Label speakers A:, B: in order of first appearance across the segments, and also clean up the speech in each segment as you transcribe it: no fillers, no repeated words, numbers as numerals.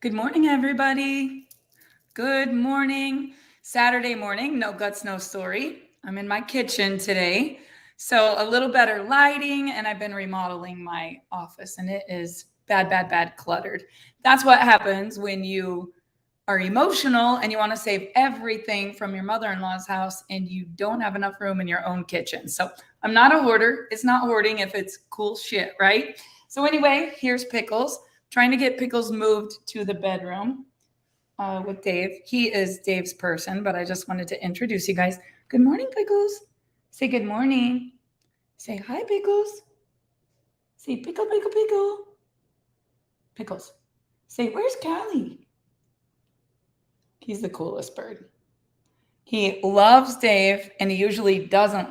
A: Good morning, everybody. Good morning. Saturday morning, no guts, no story. I'm in my kitchen today. So, a little better lighting, and I've been remodeling my office, and it is bad, bad, bad cluttered. That's what happens when you are emotional and you want to save everything from your mother in law's house and you don't have enough room in your own kitchen. So, I'm not a hoarder. It's not hoarding if it's cool shit, right? So, anyway, here's Pickles. Trying to get Pickles moved to the bedroom with Dave. He is Dave's person, but I just wanted to introduce you guys. Good morning, Pickles. Say good morning. Say hi, Pickles. Say pickle, pickle, pickle. Pickles. Say, where's Callie? He's the coolest bird. He loves Dave, and he usually doesn't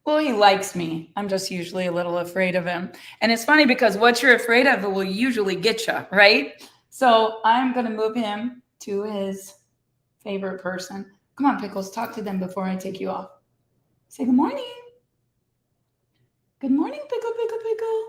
A: well, he likes me. I'm just usually a little afraid of him. And it's funny because what you're afraid of will usually get you, right? So I'm going to move him to his favorite person. Come on, Pickles, talk to them before I take you off. Say good morning. Good morning, Pickle, Pickle, Pickle.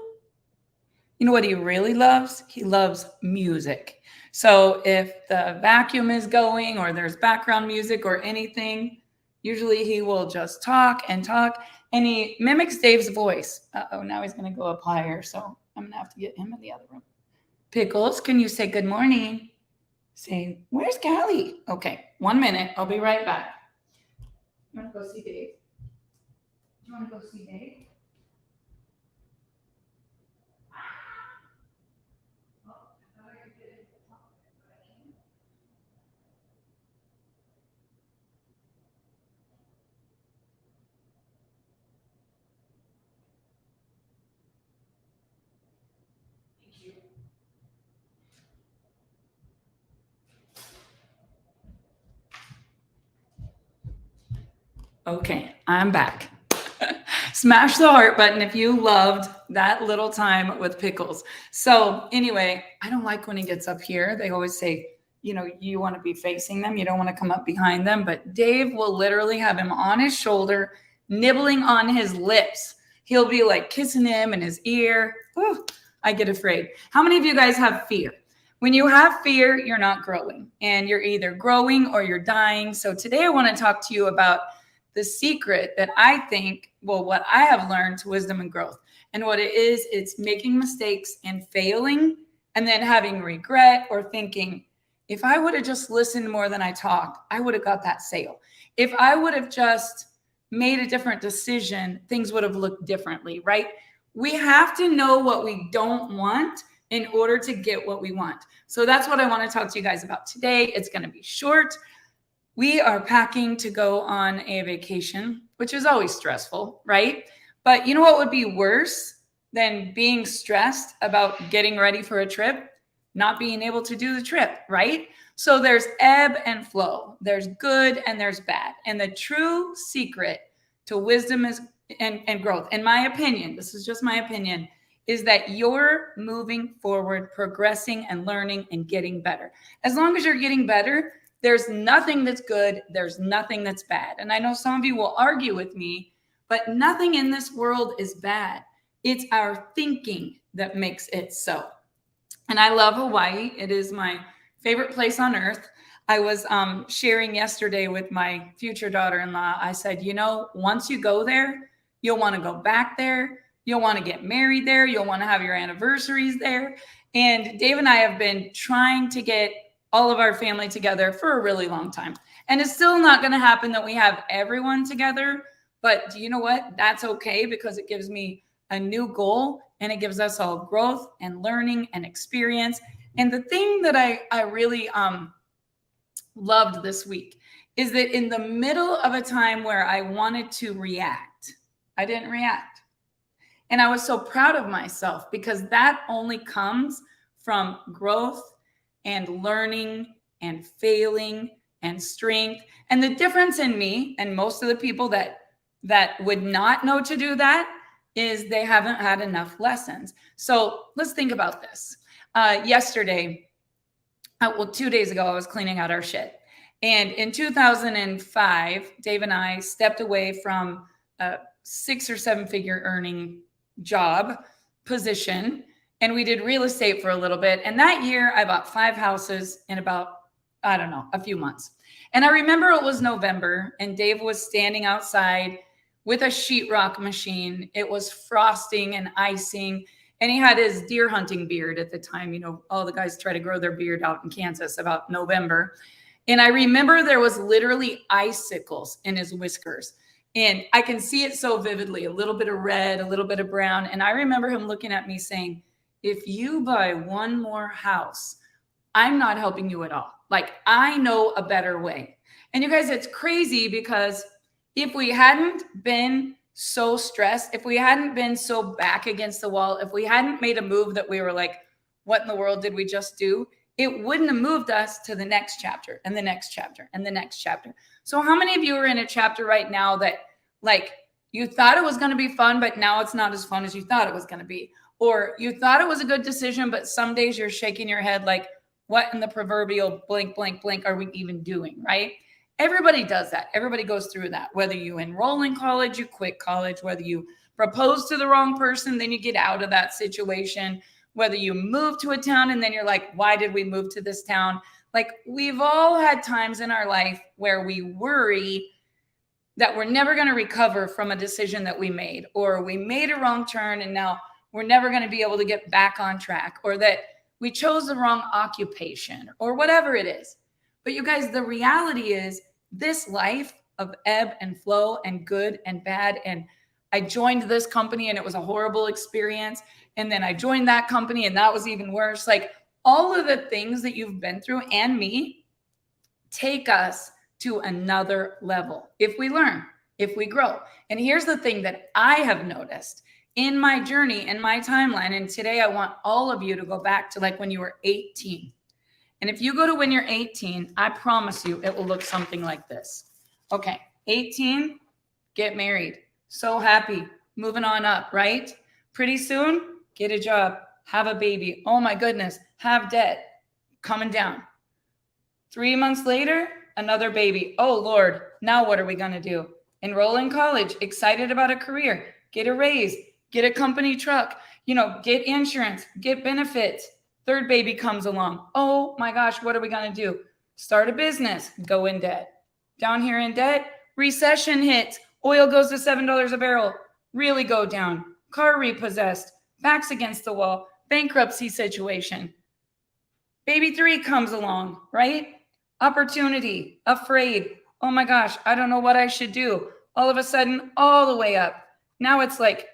A: You know what he really loves? He loves music. So if the vacuum is going or there's background music or anything, usually he will just talk and talk. And he mimics Dave's voice. Uh-oh, now he's going to go up higher. So I'm going to have to get him in the other room. Pickles, can you say good morning? Say, where's Callie? Okay, 1 minute. I'll be right back. You want to go see Dave? Do you want to go see Dave? Okay, I'm back. Smash the heart button if you loved that little time with Pickles. So, anyway, I don't like when he gets up here. They always say, you want to be facing them, you don't want to come up behind them. But Dave will literally have him on his shoulder, nibbling on his lips. He'll be like kissing him in his ear. Whew, I get afraid. How many of you guys have fear? When you have fear, you're not growing, and you're either growing or you're dying. So, today I want to talk to you about the secret that I think, what I have learned to wisdom and growth. And what it is, it's making mistakes and failing and then having regret or thinking, if I would have just listened more than I talked, I would have got that sale. If I would have just made a different decision, things would have looked differently, right? We have to know what we don't want in order to get what we want. So that's what I want to talk to you guys about today. It's going to be short. We are packing to go on a vacation, which is always stressful, right? But you know what would be worse than being stressed about getting ready for a trip? Not being able to do the trip, right? So there's ebb and flow. There's good and there's bad. And the true secret to wisdom is and growth, in my opinion, this is just my opinion, is that you're moving forward, progressing and learning and getting better. As long as you're getting better, there's nothing that's good. There's nothing that's bad. And I know some of you will argue with me, but nothing in this world is bad. It's our thinking that makes it so. And I love Hawaii. It is my favorite place on earth. I was sharing yesterday with my future daughter-in-law. I said, once you go there, you'll want to go back there. You'll want to get married there. You'll want to have your anniversaries there. And Dave and I have been trying to get all of our family together for a really long time. And it's still not going to happen that we have everyone together. But do you know what? That's okay, because it gives me a new goal and it gives us all growth and learning and experience. And the thing that I really loved this week is that in the middle of a time where I wanted to react, I didn't react. And I was so proud of myself, because that only comes from growth and learning and failing and strength. And the difference in me and most of the people that would not know to do that is they haven't had enough lessons. So let's think about this. Yesterday, 2 days ago, I was cleaning out our shit. And in 2005, Dave and I stepped away from a 6 or 7 figure earning job position. and we did real estate for a little bit. And that year I bought 5 houses in about, I don't know, a few months. And I remember it was November and Dave was standing outside with a sheetrock machine. It was frosting and icing. And he had his deer hunting beard at the time. You know, all the guys try to grow their beard out in Kansas about November. And I remember there was literally icicles in his whiskers. And I can see it so vividly, a little bit of red, a little bit of brown. And I remember him looking at me saying, if you buy one more house, I'm not helping you at all. Like, I know a better way. And you guys, it's crazy because if we hadn't been so stressed, if we hadn't been so back against the wall, if we hadn't made a move that we were like, what in the world did we just do? It wouldn't have moved us to the next chapter and the next chapter and the next chapter. So how many of you are in a chapter right now that like you thought it was going to be fun, but now it's not as fun as you thought it was going to be? Or you thought it was a good decision, but some days you're shaking your head like, what in the proverbial blank, blank, blank are we even doing, right? Everybody does that. Everybody goes through that. Whether you enroll in college, you quit college, whether you propose to the wrong person, then you get out of that situation, whether you move to a town and then you're like, why did we move to this town? Like, we've all had times in our life where we worry that we're never going to recover from a decision that we made, or we made a wrong turn and now we're never going to be able to get back on track, or that we chose the wrong occupation, or whatever it is. But you guys, the reality is this life of ebb and flow and good and bad. And I joined this company and it was a horrible experience. And then I joined that company and that was even worse. Like, all of the things that you've been through and me take us to another level if we learn, if we grow. And here's the thing that I have noticed in my journey, in my timeline. And today I want all of you to go back to like when you were 18. And if you go to when you're 18, I promise you it will look something like this. Okay, 18, get married. So happy, moving on up, right? Pretty soon, get a job, have a baby. Oh my goodness, have debt, coming down. 3 months later, another baby. Oh Lord, now what are we gonna do? Enroll in college, excited about a career, get a raise, get a company truck, get insurance, get benefits. Third baby comes along. Oh my gosh, what are we going to do? Start a business, go in debt. Down here in debt, recession hits. Oil goes to $7 a barrel. Really go down. Car repossessed. Backs against the wall. Bankruptcy situation. Baby 3 comes along, right? Opportunity. Afraid. Oh my gosh, I don't know what I should do. All of a sudden, all the way up. Now it's like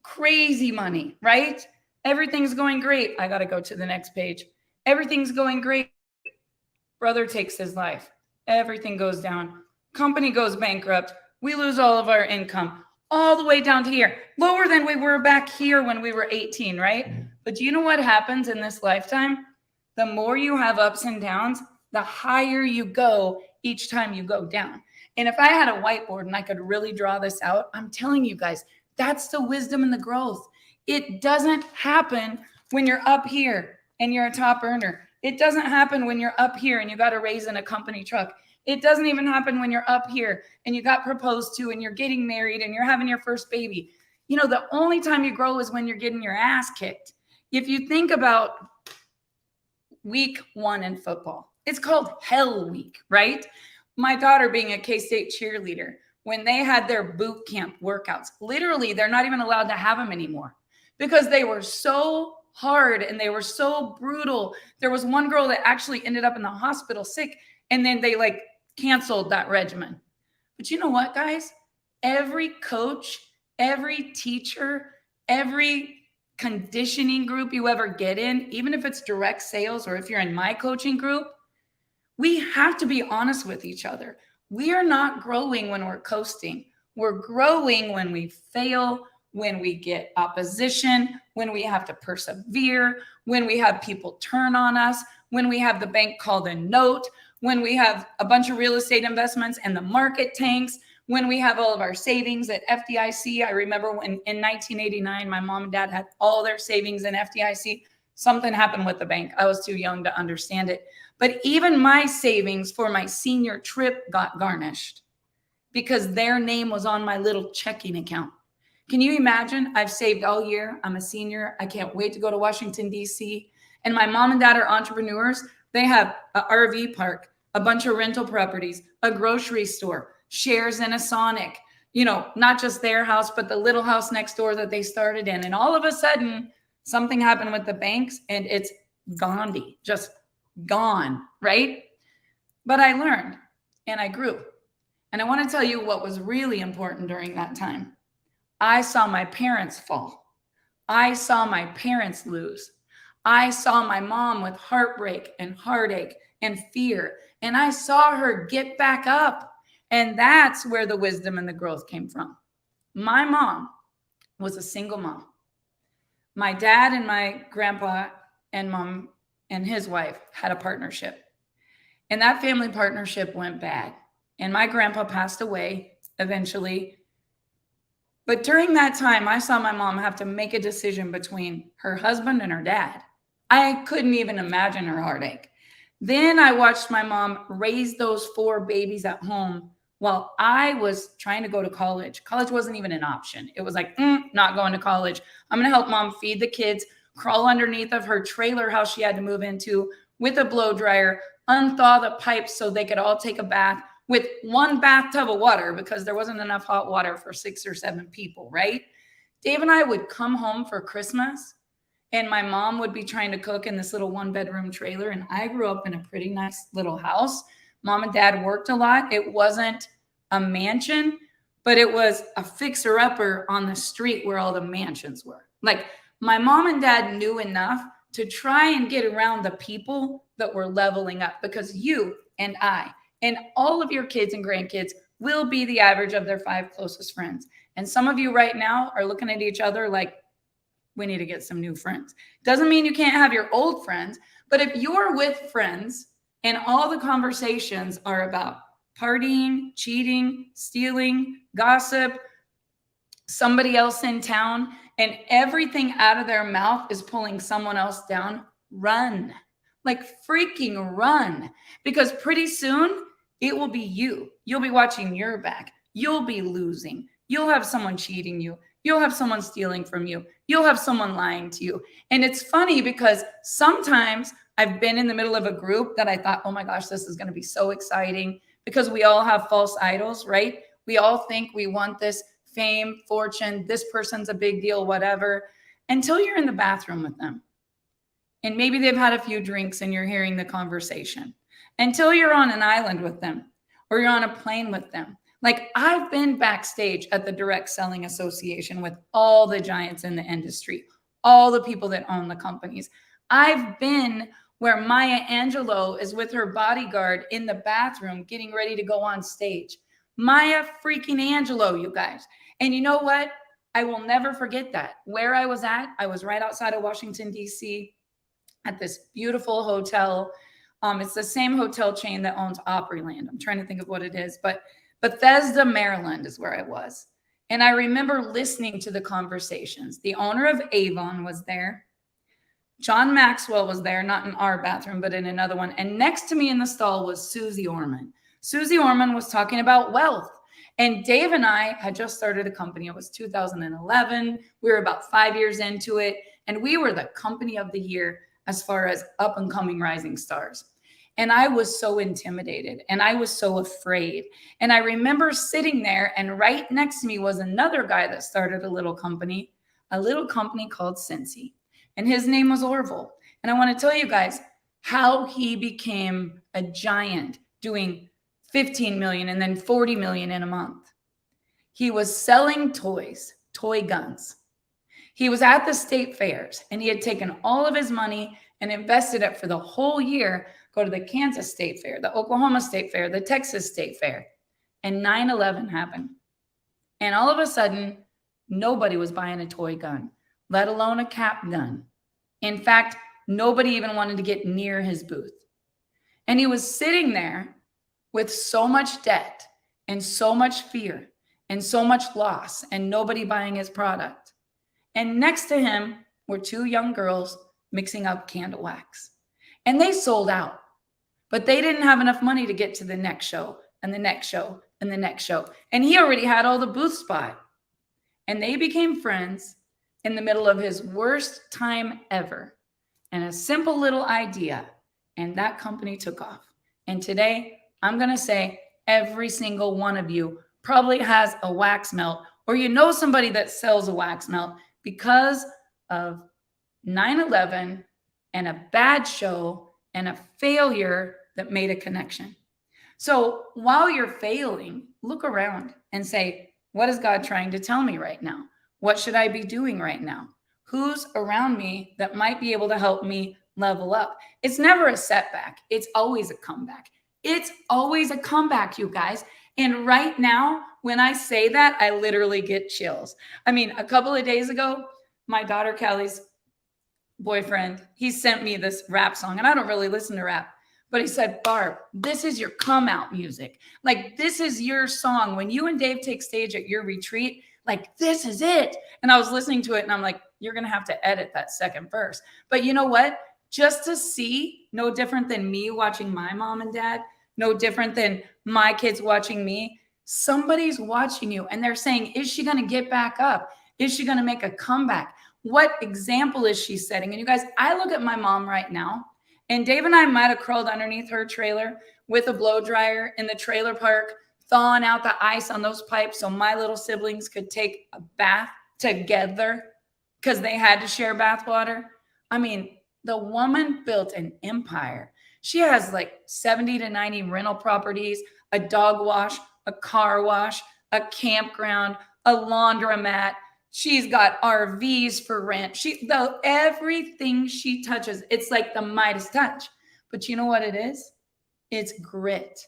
A: crazy money, right? Everything's going great. I got to go to the next page. Everything's going great. Brother takes his life. Everything goes down. Company goes bankrupt. We lose all of our income, all the way down to here. Lower than we were back here when we were 18, right? But do you know what happens in this lifetime? The more you have ups and downs, the higher you go each time you go down. And if I had a whiteboard and I could really draw this out, I'm telling you guys, that's the wisdom and the growth. It doesn't happen when you're up here and you're a top earner. It doesn't happen when you're up here and you got a raise in a company truck. It doesn't even happen when you're up here and you got proposed to and you're getting married and you're having your first baby. The only time you grow is when you're getting your ass kicked. If you think about week 1 in football, it's called hell week, right? My daughter being a K-State cheerleader, when they had their boot camp workouts, literally they're not even allowed to have them anymore, because they were so hard and they were so brutal. There was one girl that actually ended up in the hospital sick, and then they like canceled that regimen. But you know what, guys? Every coach, every teacher, every conditioning group you ever get in, even if it's direct sales or if you're in my coaching group, we have to be honest with each other. We are not growing when we're coasting. We're growing when we fail, when we get opposition, when we have to persevere, when we have people turn on us, when we have the bank called a note, when we have a bunch of real estate investments and the market tanks, when we have all of our savings at FDIC. I remember when in 1989, my mom and dad had all their savings in FDIC. Something happened with the bank. I was too young to understand it. But even my savings for my senior trip got garnished because their name was on my little checking account. Can you imagine? I've saved all year. I'm a senior. I can't wait to go to Washington, D.C. And my mom and dad are entrepreneurs. They have an RV park, a bunch of rental properties, a grocery store, shares in a Sonic, not just their house, but the little house next door that they started in. And all of a sudden, something happened with the banks and it's Gandhi, just gone, right? But I learned and I grew. And I want to tell you what was really important during that time. I saw my parents fall. I saw my parents lose. I saw my mom with heartbreak and heartache and fear. And I saw her get back up. And that's where the wisdom and the growth came from. My mom was a single mom. My dad and my grandpa and mom and his wife had a partnership. And that family partnership went bad. And my grandpa passed away eventually. But during that time, I saw my mom have to make a decision between her husband and her dad. I couldn't even imagine her heartache. Then I watched my mom raise those 4 babies at home while I was trying to go to college. College wasn't even an option. It was like, not going to college. I'm going to help mom feed the kids, crawl underneath of her trailer house she had to move into with a blow dryer, unthaw the pipes so they could all take a bath with 1 bathtub of water because there wasn't enough hot water for 6 or 7 people, right? Dave and I would come home for Christmas and my mom would be trying to cook in this little 1-bedroom trailer. And I grew up in a pretty nice little house. Mom and dad worked a lot. It wasn't a mansion, but it was a fixer-upper on the street where all the mansions were. Like my mom and dad knew enough to try and get around the people that were leveling up, because you and I and all of your kids and grandkids will be the average of their 5 closest friends. And some of you right now are looking at each other like, we need to get some new friends. Doesn't mean you can't have your old friends, but if you're with friends and all the conversations are about partying, cheating, stealing, gossip, somebody else in town, and everything out of their mouth is pulling someone else down, run. Like freaking run. Because pretty soon it will be you. You'll be watching your back. You'll be losing. You'll have someone cheating you. You'll have someone stealing from you. You'll have someone lying to you. And it's funny because sometimes I've been in the middle of a group that I thought, oh my gosh, this is going to be so exciting, because we all have false idols, right? We all think we want this fame, fortune, this person's a big deal, whatever, until you're in the bathroom with them. And maybe they've had a few drinks and you're hearing the conversation, until you're on an island with them or you're on a plane with them. Like I've been backstage at the Direct Selling Association with all the giants in the industry, all the people that own the companies. I've been where Maya Angelou is with her bodyguard in the bathroom getting ready to go on stage. Maya freaking Angelou, you guys. And you know what? I will never forget that. Where I was at, I was right outside of Washington, D.C. at this beautiful hotel. It's the same hotel chain that owns Opryland. I'm trying to think of what it is, but Bethesda, Maryland is where I was. And I remember listening to the conversations. The owner of Avon was there. John Maxwell was there, not in our bathroom, but in another one. And next to me in the stall was Susie Orman. Susie Orman was talking about wealth. And Dave and I had just started a company. It was 2011. We were about 5 years into it. And we were the company of the year as far as up and coming rising stars. And I was so intimidated and I was so afraid. And I remember sitting there, and right next to me was another guy that started a little company called Cincy. And his name was Orville. And I want to tell you guys how he became a giant, doing 15 million and then 40 million in a month. He was selling toys, toy guns. He was at the state fairs and he had taken all of his money and invested it for the whole year, go to the Kansas State Fair, the Oklahoma State Fair, the Texas State Fair. And 9/11 happened. And all of a sudden, nobody was buying a toy gun, let alone a cap gun. In fact, nobody even wanted to get near his booth. And he was sitting there with so much debt and so much fear and so much loss and nobody buying his product. And next to him were 2 young girls mixing up candle wax. And they sold out, but they didn't have enough money to get to the next show and the next show and the next show. And he already had all the booth spot. And they became friends in the middle of his worst time ever. And a simple little idea, and that company took off. And today, I'm going to say every single one of you probably has a wax melt, or you know somebody that sells a wax melt because of 9/11 and a bad show and a failure that made a connection. So while you're failing, look around and say, what is God trying to tell me right now? What should I be doing right now? Who's around me that might be able to help me level up? It's never a setback. It's always a comeback. It's always a comeback, you guys. And right now, when I say that, I literally get chills. I mean, a couple of days ago, my daughter Callie's boyfriend, he sent me this rap song, and I don't really listen to rap, but he said, Barb, this is your come out music. Like, this is your song. When you and Dave take stage at your retreat, like, this is it. And I was listening to it and I'm like, you're going to have to edit that second verse. But you know what? Just to see, no different than me watching my mom and dad, no different than my kids watching me, somebody's watching you and they're saying, is she going to get back up? Is she going to make a comeback? What example is she setting? And you guys, I look at my mom right now, and Dave and I might have crawled underneath her trailer with a blow dryer in the trailer park, thawing out the ice on those pipes so my little siblings could take a bath together because they had to share bath water. I mean, the woman built an empire. She has like 70 to 90 rental properties, a dog wash, a car wash, a campground, a laundromat. She's got RVs for rent. Everything she touches, it's like the Midas touch. But you know what it is? It's grit.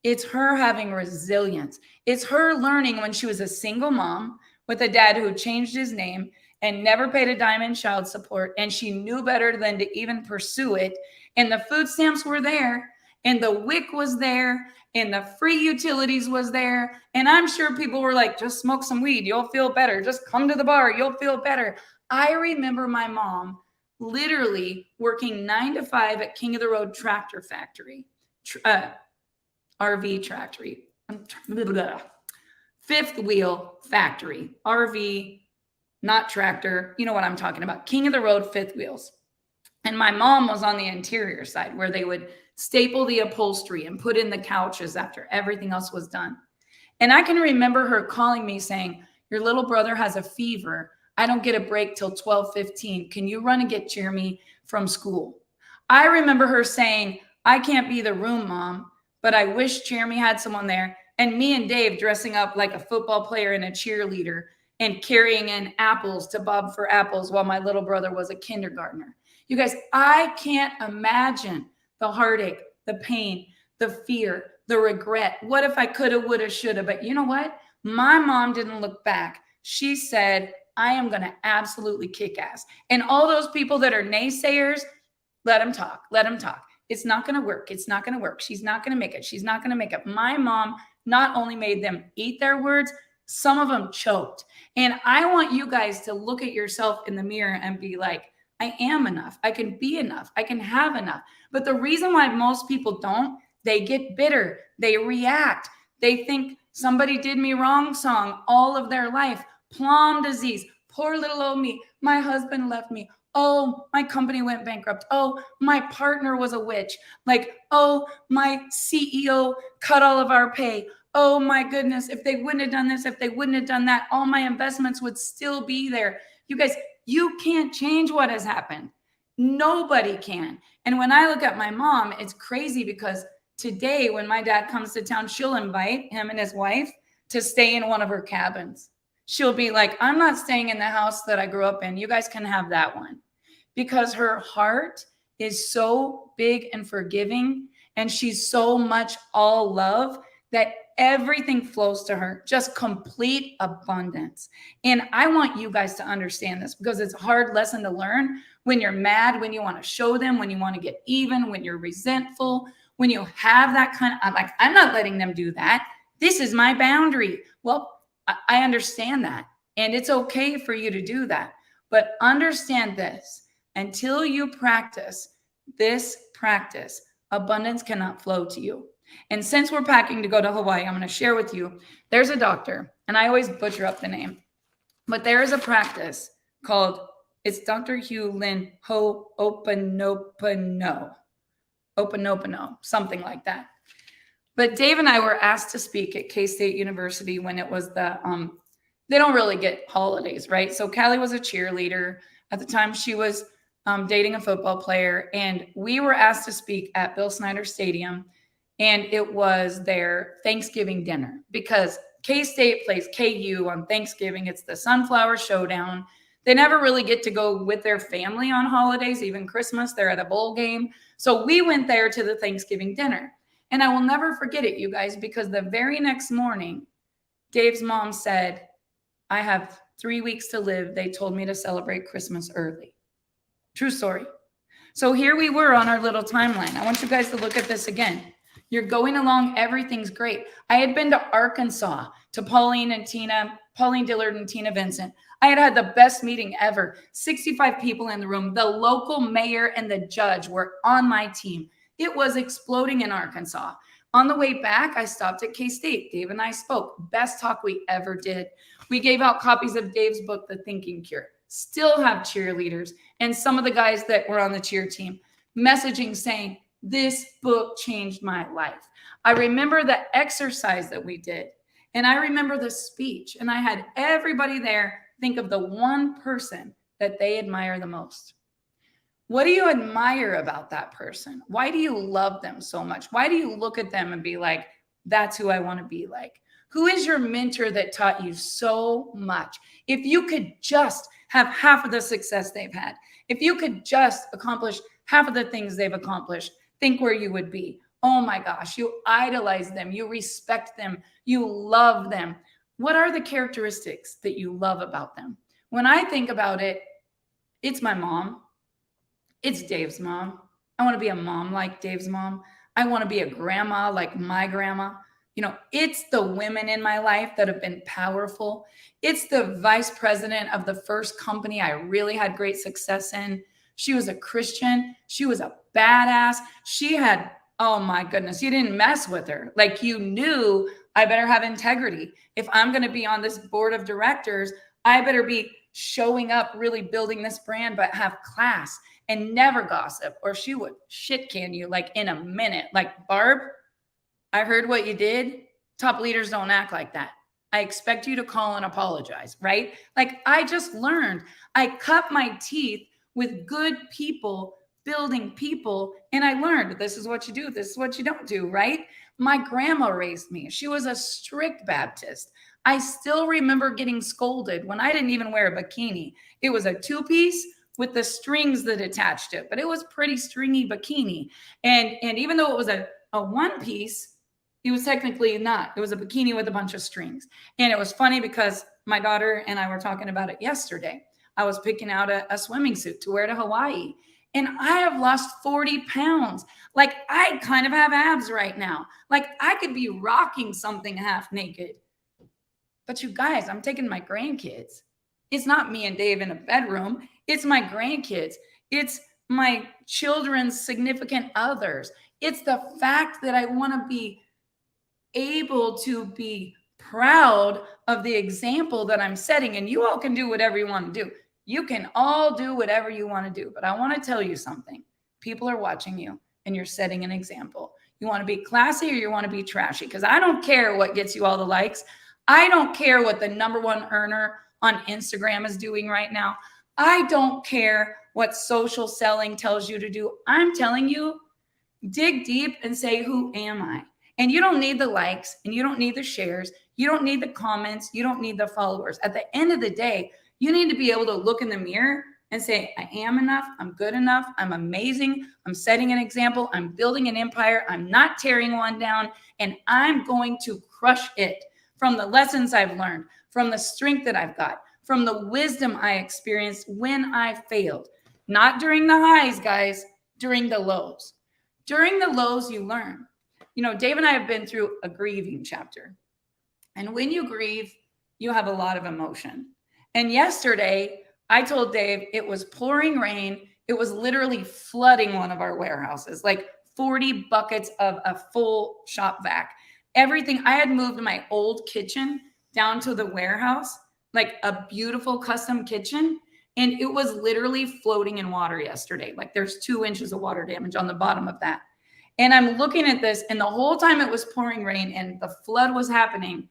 A: It's her having resilience. It's her learning when she was a single mom with a dad who changed his name and never paid a dime in child support. And she knew better than to even pursue it. And the food stamps were there, and the WIC was there, and the free utilities was there. And I'm sure people were like, just smoke some weed. You'll feel better. Just come to the bar. You'll feel better. I remember my mom literally working 9 to 5 at King of the Road Tractor Factory, RV Factory, fifth wheel factory, RV, not tractor. You know what I'm talking about. King of the Road fifth wheels. And my mom was on the interior side where they would staple the upholstery and put in the couches after everything else was done. And I can remember her calling me saying, your little brother has a fever. I don't get a break till 12:15. Can you run and get Jeremy from school? I remember her saying, I can't be the room mom, but I wish Jeremy had someone there. And me and Dave dressing up like a football player and a cheerleader and carrying in apples to Bob for Apples while my little brother was a kindergartner. You guys, I can't imagine the heartache, the pain, the fear, the regret. What if I coulda, woulda, shoulda? But you know what? My mom didn't look back. She said, I am going to absolutely kick ass. And all those people that are naysayers, let them talk. Let them talk. It's not going to work. It's not going to work. She's not going to make it. She's not going to make it. My mom not only made them eat their words, some of them choked. And I want you guys to look at yourself in the mirror and be like, I am enough. I can be enough. I can have enough. But the reason why most people don't, they get bitter. They react. They think somebody did me wrong song all of their life. Plum disease. Poor little old me. My husband left me. Oh, my company went bankrupt. Oh, my partner was a witch. Like, oh, my CEO cut all of our pay. Oh my goodness, if they wouldn't have done this, if they wouldn't have done that, all my investments would still be there. You guys, you can't change what has happened. Nobody can. And when I look at my mom, it's crazy because today when my dad comes to town, she'll invite him and his wife to stay in one of her cabins. She'll be like, I'm not staying in the house that I grew up in. You guys can have that one. Because her heart is so big and forgiving, and she's so much all love that everything flows to her, just complete abundance. And I want you guys to understand this because it's a hard lesson to learn when you're mad, when you want to show them, when you want to get even, when you're resentful, when you have that kind of, like, I'm not letting them do that. This is my boundary. Well, I understand that. And it's okay for you to do that. But understand this, until you practice this practice, abundance cannot flow to you. And since we're packing to go to Hawaii, I'm going to share with you, there's a doctor, and I always butcher up the name. But there is a practice called, it's Dr. Hugh Lin Ho'oponopono, something like that. But Dave and I were asked to speak at K-State University when it was they don't really get holidays, right? So Callie was a cheerleader. At the time, she was dating a football player, and we were asked to speak at Bill Snyder Stadium, and it was their Thanksgiving dinner because K-State plays KU on Thanksgiving. It's the Sunflower Showdown. They never really get to go with their family on holidays, even Christmas. They're at a bowl game. So we went there to the Thanksgiving dinner. And I will never forget it, you guys, because the very next morning, Dave's mom said, I have 3 weeks to live. They told me to celebrate Christmas early. True story. So here we were on our little timeline. I want you guys to look at this again. You're going along. Everything's great. I had been to Arkansas to Pauline Dillard and Tina Vincent. I had the best meeting ever. 65 people in the room. The local mayor and the judge were on my team. It was exploding in Arkansas. On the way back, I stopped at K-State. Dave and I spoke. Best talk we ever did. We gave out copies of Dave's book, The Thinking Cure. Still have cheerleaders and some of the guys that were on the cheer team messaging saying, this book changed my life. I remember the exercise that we did, and I remember the speech, and I had everybody there think of the one person that they admire the most. What do you admire about that person? Why do you love them so much? Why do you look at them and be like, that's who I want to be like? Who is your mentor that taught you so much? If you could just have half of the success they've had, if you could just accomplish half of the things they've accomplished, think where you would be. Oh my gosh, you idolize them, you respect them, you love them. What are the characteristics that you love about them? When I think about it, it's my mom. It's Dave's mom. I want to be a mom like Dave's mom. I want to be a grandma like my grandma. You know, it's the women in my life that have been powerful. It's the vice president of the first company I really had great success in. She was a Christian. She was a badass. She had, oh my goodness, you didn't mess with her. Like, you knew I better have integrity. If I'm going to be on this board of directors, I better be showing up, really building this brand, but have class and never gossip, or she would shit can you like in a minute. Like, Barb, I heard what you did. Top leaders don't act like that. I expect you to call and apologize, right? Like, I just learned. I cut my teeth with good people, building people, and I learned this is what you do, this is what you don't do, right? My grandma raised me. She was a strict Baptist. I still remember getting scolded when I didn't even wear a bikini. It was a two-piece with the strings that attached it, but it was pretty stringy bikini. And even though it was a one piece, it was technically not. It was a bikini with a bunch of strings. And it was funny because my daughter and I were talking about it yesterday. I was picking out a swimming suit to wear to Hawaii. And I have lost 40 pounds. Like, I kind of have abs right now. Like, I could be rocking something half naked. But you guys, I'm taking my grandkids. It's not me and Dave in a bedroom. It's my grandkids. It's my children's significant others. It's the fact that I want to be able to be proud of the example that I'm setting. And you all can do whatever you want to do. You can all do whatever you want to do. But I want to tell you something. People are watching you and you're setting an example. You want to be classy or you want to be trashy? Because I don't care what gets you all the likes. I don't care what the #1 earner on Instagram is doing right now. I don't care what social selling tells you to do. I'm telling you, dig deep and say, who am I? And you don't need the likes and you don't need the shares. You don't need the comments. You don't need the followers. At the end of the day, you need to be able to look in the mirror and say, I am enough. I'm good enough. I'm amazing. I'm setting an example. I'm building an empire. I'm not tearing one down, and I'm going to crush it from the lessons I've learned, from the strength that I've got, from the wisdom I experienced when I failed. Not during the highs, guys, during the lows. During the lows, you learn. You know, Dave and I have been through a grieving chapter. And when you grieve, you have a lot of emotion. And yesterday, I told Dave it was pouring rain. It was literally flooding one of our warehouses, like 40 buckets of a full shop vac. Everything. I had moved my old kitchen down to the warehouse. like a beautiful custom kitchen. And it was literally floating in water yesterday. Like there's 2 inches of water damage on the bottom of that. And I'm looking at this, and the whole time it was pouring rain and the flood was happening,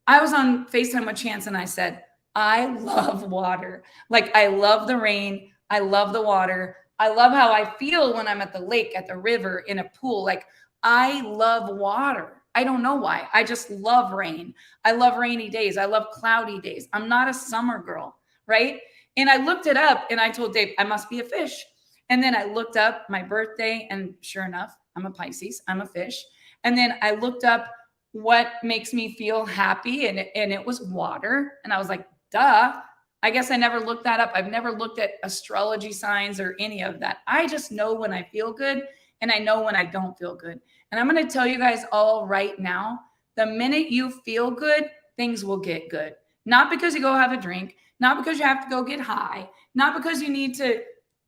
A: I was on FaceTime with Chance and I said, I love water. Like I love the rain. I love the water. I love how I feel when I'm at the lake, at the river, in a pool. Like I love water. I don't know why. I just love rain. I love rainy days. I love cloudy days. I'm not a summer girl, right? And I looked it up and I told Dave, I must be a fish. And then I looked up my birthday, and sure enough, I'm a Pisces. I'm a fish. And then I looked up what makes me feel happy, and it was water. And I was like, duh. I guess I never looked that up. I've never looked at astrology signs or any of that. I just know when I feel good, and I know when I don't feel good. And I'm going to tell you guys all right now, the minute you feel good, things will get good. Not because you go have a drink, not because you have to go get high, not because you need to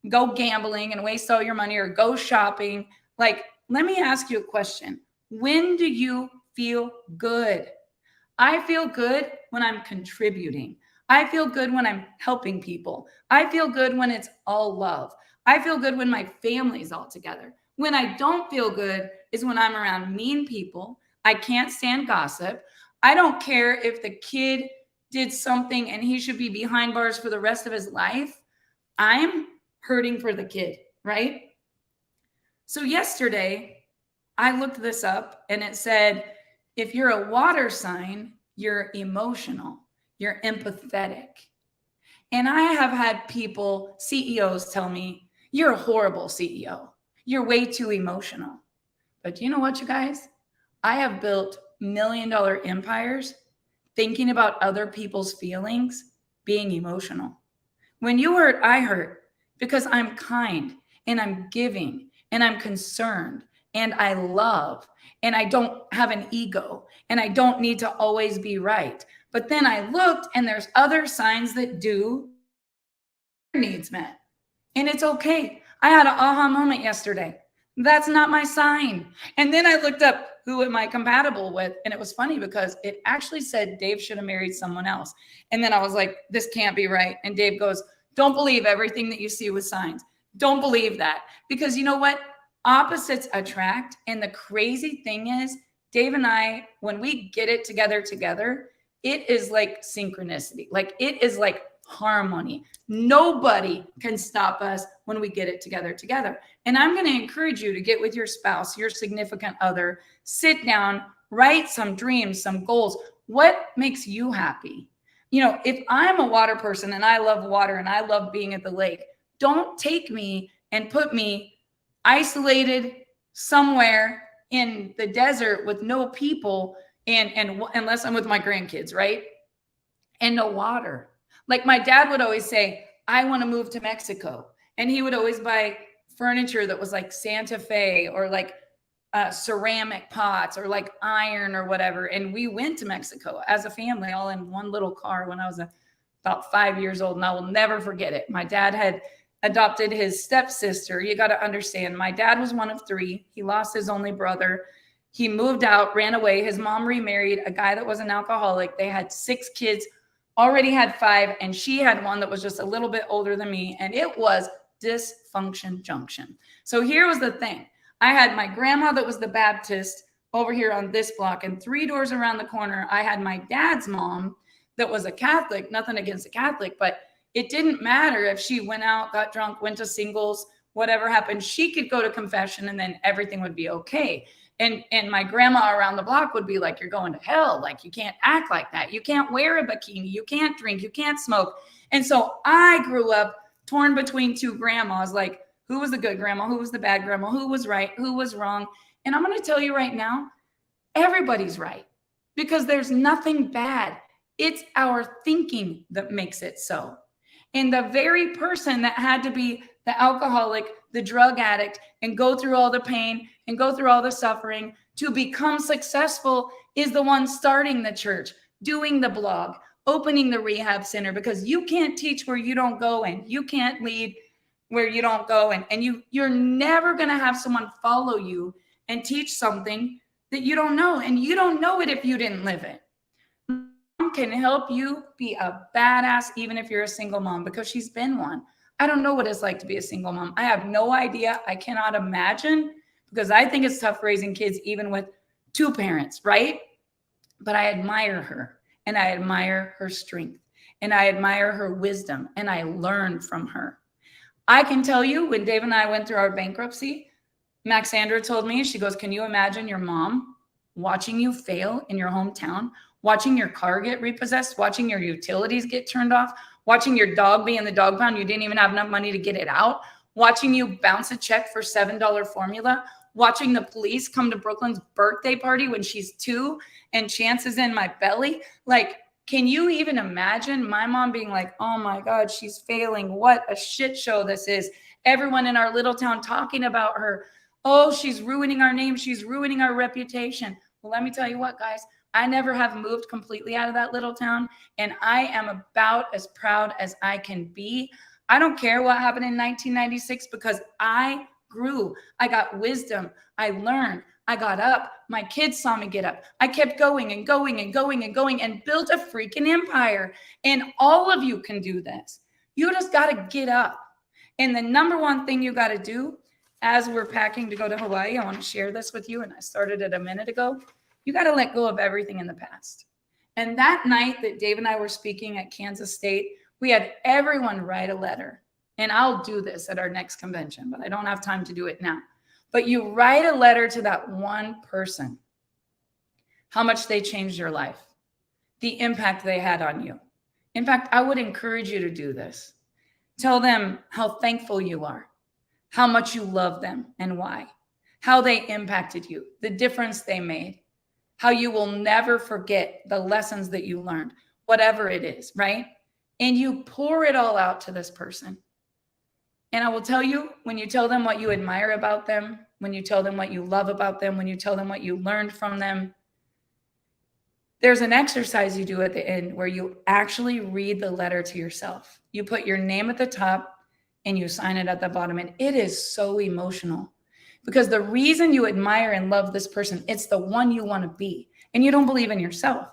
A: go gambling and waste all your money or go shopping. Like, let me ask you a question. When do you feel good? I feel good when I'm contributing. I feel good when I'm helping people. I feel good when it's all love. I feel good when my family's all together. When I don't feel good is when I'm around mean people. I can't stand gossip. I don't care if the kid did something and he should be behind bars for the rest of his life. I'm hurting for the kid, right? So yesterday, I looked this up and it said, if you're a water sign, you're emotional, you're empathetic. And I have had people, CEOs, tell me, you're a horrible CEO. You're way too emotional. But you know what, you guys? I have built $1 million empires thinking about other people's feelings, being emotional. When you hurt, I hurt because I'm kind and I'm giving and I'm concerned and I love and I don't have an ego and I don't need to always be right. But then I looked and there's other signs that do needs met. And it's okay. I had an aha moment yesterday. That's not my sign. And then I looked up who am I compatible with? And it was funny because it actually said Dave should have married someone else. And then I was like, this can't be right. And Dave goes, don't believe everything that you see with signs. Don't believe that. Because you know what? Opposites attract. And the crazy thing is, Dave and I, when we get it together, it is like synchronicity. Like it is like harmony. Nobody can stop us when we get it together. And I'm going to encourage you to get with your spouse, your significant other, sit down, write some dreams, some goals. What makes you happy? You know, if I'm a water person and I love water and I love being at the lake, don't take me and put me isolated somewhere in the desert with no people and unless I'm with my grandkids, right? And no water. Like my dad would always say, I want to move to Mexico. And he would always buy furniture that was like Santa Fe or like ceramic pots or like iron or whatever. And we went to Mexico as a family, all in one little car when I was about 5 years old. And I will never forget it. My dad had adopted his stepsister. You got to understand, my dad was one of 3. He lost his only brother. He moved out, ran away. His mom remarried a guy that was an alcoholic. They had 6 kids, already had 5, and she had one that was just a little bit older than me. And it was dysfunction junction. So here was the thing. I had my grandma that was the Baptist over here on this block, and 3 doors around the corner, I had my dad's mom that was a Catholic. Nothing against a Catholic, but it didn't matter if she went out, got drunk, went to singles, whatever happened, she could go to confession and then everything would be okay. And my grandma around the block would be like, you're going to hell. Like, you can't act like that. You can't wear a bikini. You can't drink. You can't smoke. And so I grew up torn between 2 grandmas, like, who was the good grandma? Who was the bad grandma? Who was right? Who was wrong? And I'm going to tell you right now, everybody's right because there's nothing bad. It's our thinking that makes it so. And the very person that had to be the alcoholic, the drug addict, and go through all the pain and go through all the suffering to become successful is the one starting the church, doing the blog, opening the rehab center, because you can't teach where you don't go and you can't lead where you don't go. And you're never going to have someone follow you and teach something that you don't know. And you don't know it if you didn't live it. mom can help you be a badass, even if you're a single mom, because she's been one. I don't know what it's like to be a single mom. I have no idea. I cannot imagine, because I think it's tough raising kids, even with two parents, right? But I admire her, and I admire her strength, and I admire her wisdom, and I learn from her. I can tell you, when Dave and I went through our bankruptcy, Maxandra told me, she goes, can you imagine your mom watching you fail in your hometown, watching your car get repossessed, watching your utilities get turned off, watching your dog be in the dog pound, you didn't even have enough money to get it out, watching you bounce a check for $7 formula, watching the police come to Brooklyn's birthday party when she's 2 and Chance is in my belly? Like, can you even imagine my mom being like, oh my God, she's failing. What a shit show this is. Everyone in our little town talking about her. Oh, she's ruining our name. She's ruining our reputation. Well, let me tell you what, guys, I never have moved completely out of that little town, and I am about as proud as I can be. I don't care what happened in 1996, because I grew. I got wisdom. I learned. I got up. My kids saw me get up. I kept going and going and going and going and built a freaking empire. And all of you can do this. You just got to get up. And the number one thing you got to do, as we're packing to go to Hawaii, I want to share this with you, and I started it a minute ago. You got to let go of everything in the past. And that night that Dave and I were speaking at Kansas State, we had everyone write a letter. And I'll do this at our next convention, but I don't have time to do it now. But you write a letter to that one person, how much they changed your life, the impact they had on you. In fact, I would encourage you to do this. Tell them how thankful you are, how much you love them and why, how they impacted you, the difference they made, how you will never forget the lessons that you learned, whatever it is, right? And you pour it all out to this person. And I will tell you, when you tell them what you admire about them, when you tell them what you love about them, when you tell them what you learned from them, there's an exercise you do at the end where you actually read the letter to yourself. You put your name at the top and you sign it at the bottom. And it is so emotional, because the reason you admire and love this person, it's the one you want to be. And you don't believe in yourself.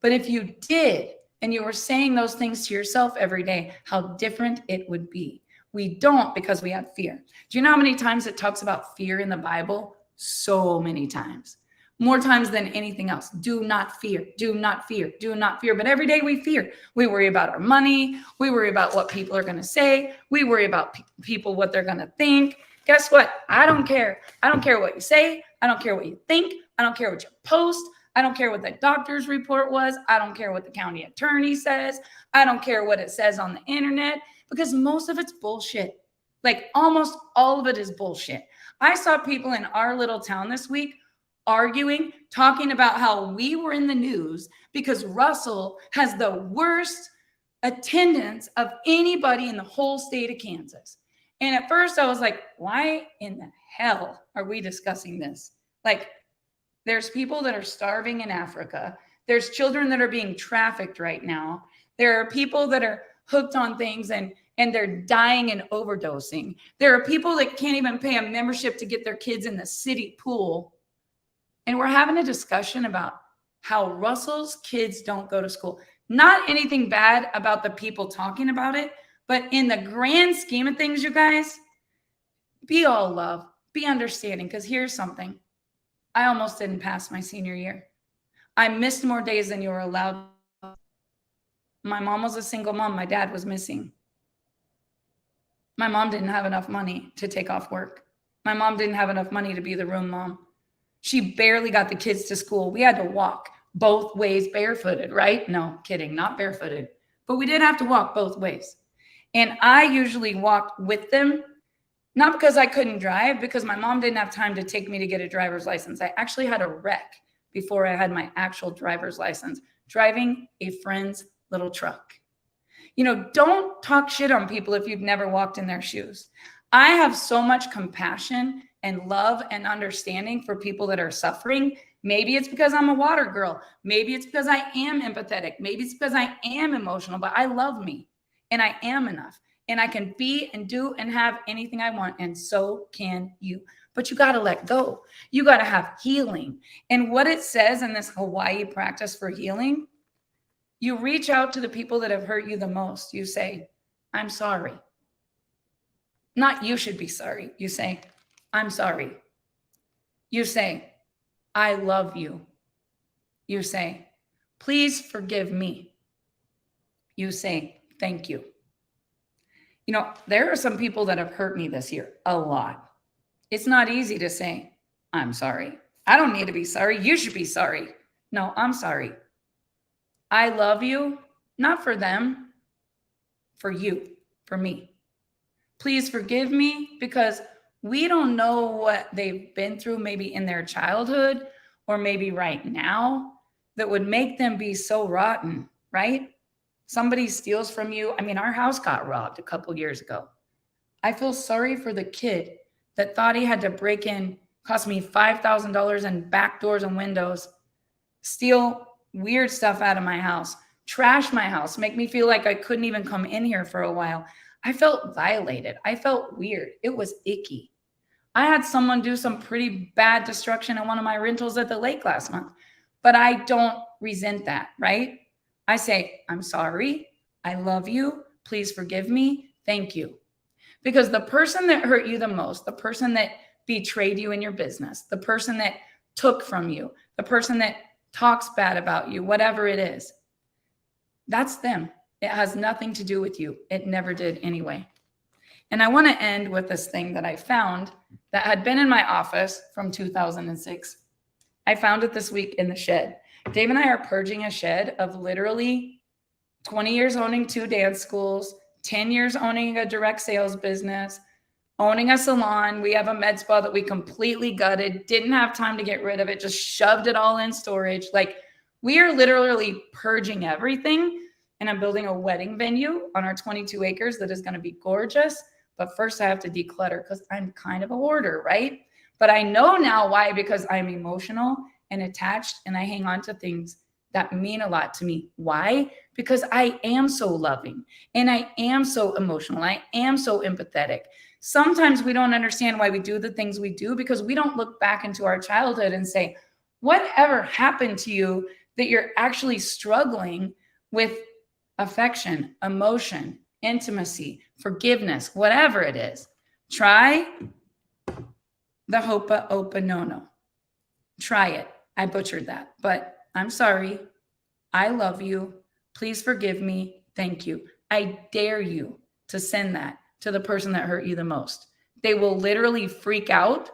A: But if you did, and you were saying those things to yourself every day, how different it would be. We don't, because we have fear. Do you know how many times it talks about fear in the Bible? So many times. More times than anything else. Do not fear. Do not fear. Do not fear. But every day we fear. We worry about our money. We worry about what people are going to say. We worry about people, what they're going to think. Guess what? I don't care. I don't care what you say. I don't care what you think. I don't care what you post. I don't care what the doctor's report was. I don't care what the county attorney says. I don't care what it says on the internet, because most of it's bullshit. Like, almost all of it is bullshit. I saw people in our little town this week arguing, talking about how we were in the news because Russell has the worst attendance of anybody in the whole state of Kansas. And at first I was like, why in the hell are we discussing this? Like, there's people that are starving in Africa. There's children that are being trafficked right now. There are people that are hooked on things and they're dying and overdosing. There are people that can't even pay a membership to get their kids in the city pool. And we're having a discussion about how Russell's kids don't go to school. Not anything bad about the people talking about it, but in the grand scheme of things, you guys, be all love, be understanding. Because here's something. I almost didn't pass my senior year. I missed more days than you were allowed. My mom was a single mom. My dad was missing. My mom didn't have enough money to take off work. My mom didn't have enough money to be the room mom. She barely got the kids to school. We had to walk both ways barefooted, right? No, kidding, not barefooted. But we did have to walk both ways. And I usually walked with them, not because I couldn't drive, because my mom didn't have time to take me to get a driver's license. I actually had a wreck before I had my actual driver's license, driving a friend's little truck. You know, don't talk shit on people if you've never walked in their shoes. I have so much compassion and love and understanding for people that are suffering. Maybe it's because I'm a water girl. Maybe it's because I am empathetic. Maybe it's because I am emotional, but I love me and I am enough. And I can be and do and have anything I want. And so can you. But you got to let go. You got to have healing. And what it says in this Hawaii practice for healing, You reach out to the people that have hurt you the most. You say, I'm sorry. Not you should be sorry. You say, I'm sorry. You say, I love you. You say, please forgive me. You say, thank you. You know, there are some people that have hurt me this year a lot. It's not easy to say, I'm sorry. I don't need to be sorry. You should be sorry. No, I'm sorry. I love you, not for them, for you, for me. Please forgive me because we don't know what they've been through, maybe in their childhood or maybe right now, that would make them be so rotten, right? Somebody steals from you. I mean, our house got robbed a couple years ago. I feel sorry for the kid that thought he had to break in, cost me $5,000 in back doors and windows, steal weird stuff out of my house, trash my house, make me feel like I couldn't even come in here for a while. I felt violated. I felt weird. It was icky. I had someone do some pretty bad destruction in one of my rentals at the lake last month, but I don't resent that, right? I say, I'm sorry. I love you. Please forgive me. Thank you. Because the person that hurt you the most, the person that betrayed you in your business, the person that took from you, the person that talks bad about you, whatever it is, that's them. It has nothing to do with you. It never did anyway. And I want to end with this thing that I found that had been in my office from 2006. I found it this week in the shed. Dave and I are purging a shed of literally 20 years owning 2 dance schools, 10 years owning a direct sales business, owning a salon. We have a med spa that we completely gutted, didn't have time to get rid of it, just shoved it all in storage. Like, we are literally purging everything. And I'm building a wedding venue on our 22 acres that is going to be gorgeous. But first I have to declutter because I'm kind of a hoarder, right? But I know now why, because I'm emotional and attached and I hang on to things that mean a lot to me. Why? Because I am so loving and I am so emotional. I am so empathetic. Sometimes we don't understand why we do the things we do because we don't look back into our childhood and say, whatever happened to you that you're actually struggling with affection, emotion, intimacy, forgiveness, whatever it is. Try the Ho'oponopono. Try it. I butchered that, but I'm sorry. I love you. Please forgive me. Thank you. I dare you to send that to the person that hurt you the most. They will literally freak out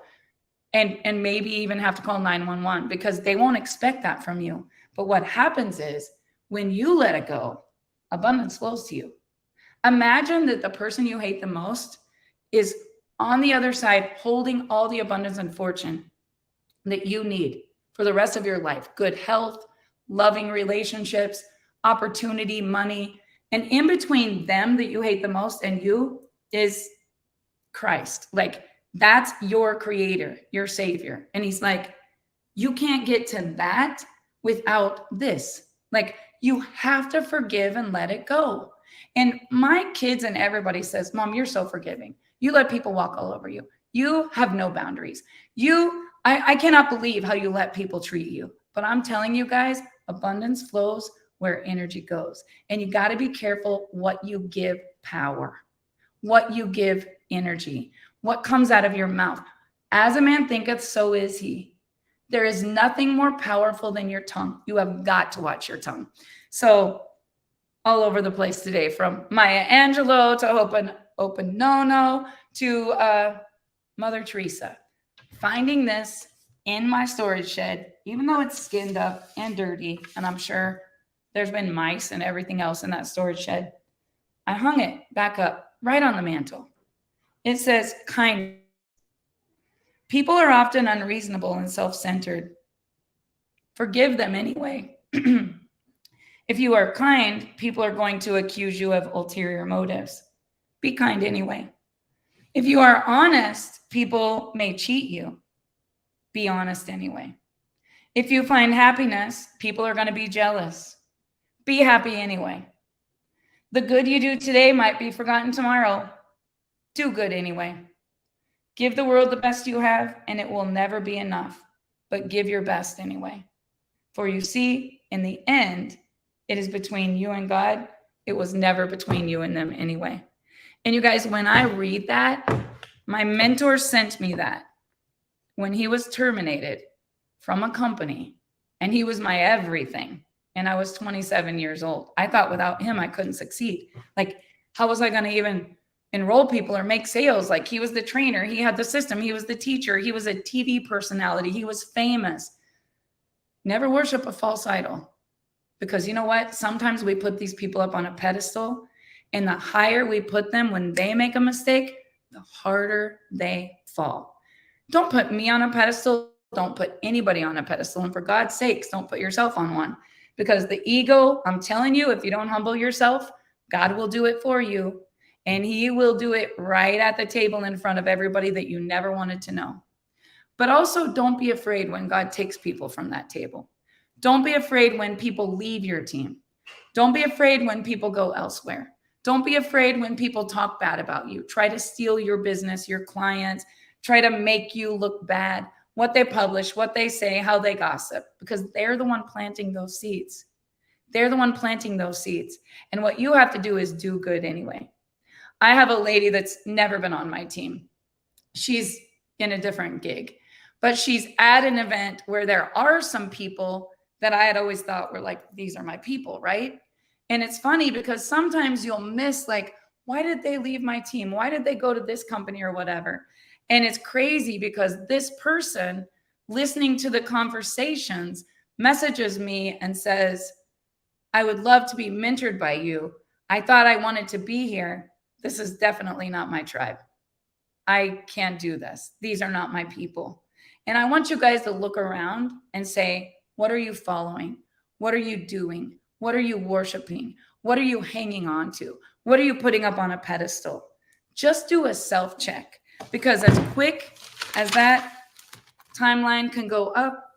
A: and maybe even have to call 911 because they won't expect that from you. But what happens is when you let it go, abundance flows to you. Imagine that the person you hate the most is on the other side holding all the abundance and fortune that you need for the rest of your life. Good health, loving relationships, opportunity, money. And in between them that you hate the most and you is Christ. Like, that's your creator, your savior. And he's like, you can't get to that without this. Like, you have to forgive and let it go. And my kids and everybody says, Mom, you're so forgiving. You let people walk all over you. You have no boundaries. I cannot believe how you let people treat you. But I'm telling you guys, abundance flows where energy goes. And you got to be careful what you give power, what you give energy, what comes out of your mouth. As a man thinketh, so is he. There is nothing more powerful than your tongue. You have got to watch your tongue. So all over the place today, from Maya Angelou to Ho'oponopono to Mother Teresa. Finding this in my storage shed, even though it's skinned up and dirty, and I'm sure there's been mice and everything else in that storage shed, I hung it back up right on the mantle. It says, kindness. People are often unreasonable and self-centered. Forgive them anyway. If you are kind, people are going to accuse you of ulterior motives. Be kind anyway. If you are honest, people may cheat you. Be honest anyway. If you find happiness, people are going to be jealous. Be happy anyway. The good you do today might be forgotten tomorrow. Do good anyway. Give the world the best you have, and it will never be enough. But give your best anyway. For you see, in the end, It is between you and God. It was never between you and them anyway. And you guys, when I read that, my mentor sent me that when he was terminated from a company, and he was my everything. And I was 27 years old. I thought without him, I couldn't succeed. Like, how was I going to even enroll people or make sales? Like, he was the trainer. He had the system. He was the teacher. He was a TV personality. He was famous. Never worship a false idol. Because you know what? Sometimes we put these people up on a pedestal, and the higher we put them when they make a mistake, the harder they fall. Don't put me on a pedestal. Don't put anybody on a pedestal. And for God's sakes, don't put yourself on one. Because the ego, I'm telling you, if you don't humble yourself, God will do it for you. And he will do it right at the table in front of everybody that you never wanted to know. But also, don't be afraid when God takes people from that table. Don't be afraid when people leave your team. Don't be afraid when people go elsewhere. Don't be afraid when people talk bad about you, try to steal your business, your clients, try to make you look bad, what they publish, what they say, how they gossip, because they're the one planting those seeds. They're the one planting those seeds. And what you have to do is do good anyway. I have a lady that's never been on my team. She's in a different gig, but she's at an event where there are some people that I had always thought were like, these are my people, right? And it's funny because sometimes you'll miss, like, why did they leave my team? Why did they go to this company or whatever? And it's crazy because this person listening to the conversations messages me and says, I would love to be mentored by you. I thought I wanted to be here. This is definitely not my tribe. I can't do this. These are not my people. And I want you guys to look around and say, what are you following? What are you doing? What are you worshiping? What are you hanging on to? What are you putting up on a pedestal? Just do a self-check, because as quick as that timeline can go up,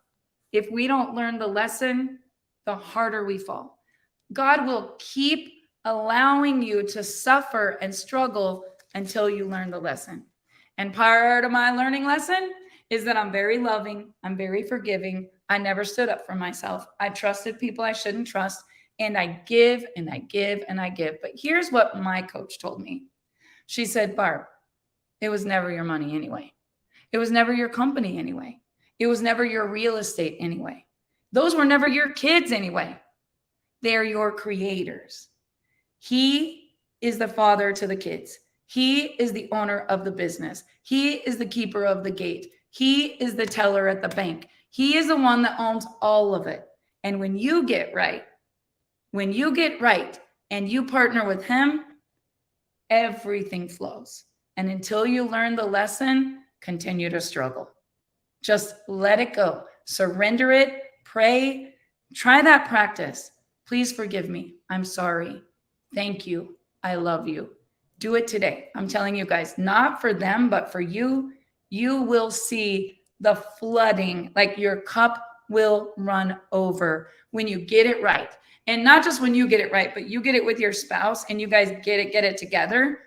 A: if we don't learn the lesson, the harder we fall. God will keep allowing you to suffer and struggle until you learn the lesson. And part of my learning lesson is that I'm very loving. I'm very forgiving. I never stood up for myself. I trusted people I shouldn't trust. And I give and I give and I give. But here's what my coach told me. She said, Barb, it was never your money anyway. It was never your company anyway. It was never your real estate anyway. Those were never your kids anyway. They're your creators. He is the father to the kids. He is the owner of the business. He is the keeper of the gate. He is the teller at the bank. He is the one that owns all of it. And when you get right and you partner with him, everything flows. And until you learn the lesson, continue to struggle. Just let it go. Surrender it. Pray. Try that practice. Please forgive me. I'm sorry. Thank you. I love you. Do it today. I'm telling you guys, not for them, but for you. You will see the flooding, like your cup will run over when you get it right. And not just when you get it right, but you get it with your spouse and you guys get it together.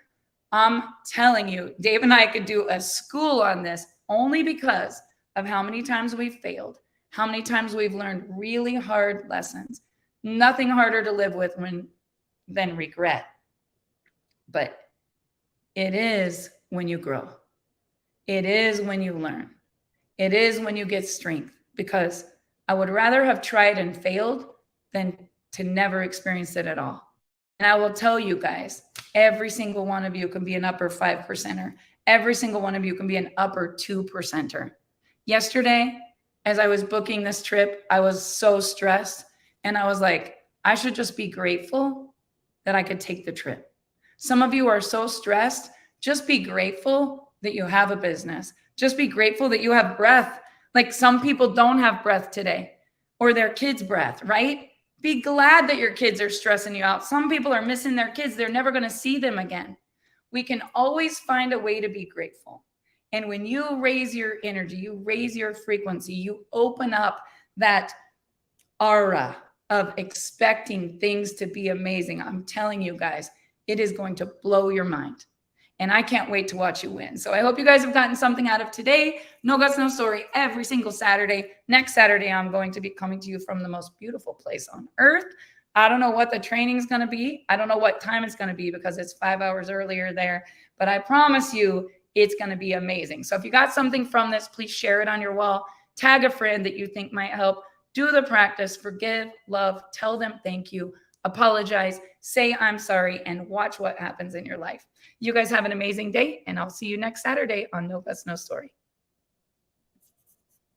A: I'm telling you, Dave and I could do a school on this only because of how many times we've failed, how many times we've learned really hard lessons. Nothing harder to live with than regret. But it is when you grow. It is when you learn. It is when you get strength, because I would rather have tried and failed than to never experience it at all. And I will tell you guys, every single one of you can be an upper 5%er. Every single one of you can be an upper 2%er. Yesterday, as I was booking this trip, I was so stressed. And I was like, I should just be grateful that I could take the trip. Some of you are so stressed. Just be grateful that you have a business. Just be grateful that you have breath. Like, some people don't have breath today, or their kids' breath, right? Be glad that your kids are stressing you out. Some people are missing their kids. They're never going to see them again. We can always find a way to be grateful. And when you raise your energy, you raise your frequency, you open up that aura of expecting things to be amazing. I'm telling you guys, it is going to blow your mind. And I can't wait to watch you win. So I hope you guys have gotten something out of today. No Guts, No Story every single Saturday. Next Saturday, I'm going to be coming to you from the most beautiful place on earth, I don't know what the training's going to be. I don't know what time it's going to be because it's 5 hours earlier there, but I promise you it's going to be amazing. So if you got something from this, please share it on your wall. Tag a friend that you think might help. Do the practice, forgive, love, tell them thank you, apologize, say I'm sorry, and watch what happens in your life. You guys have an amazing day, and I'll see you next Saturday on No Fuss, No Story.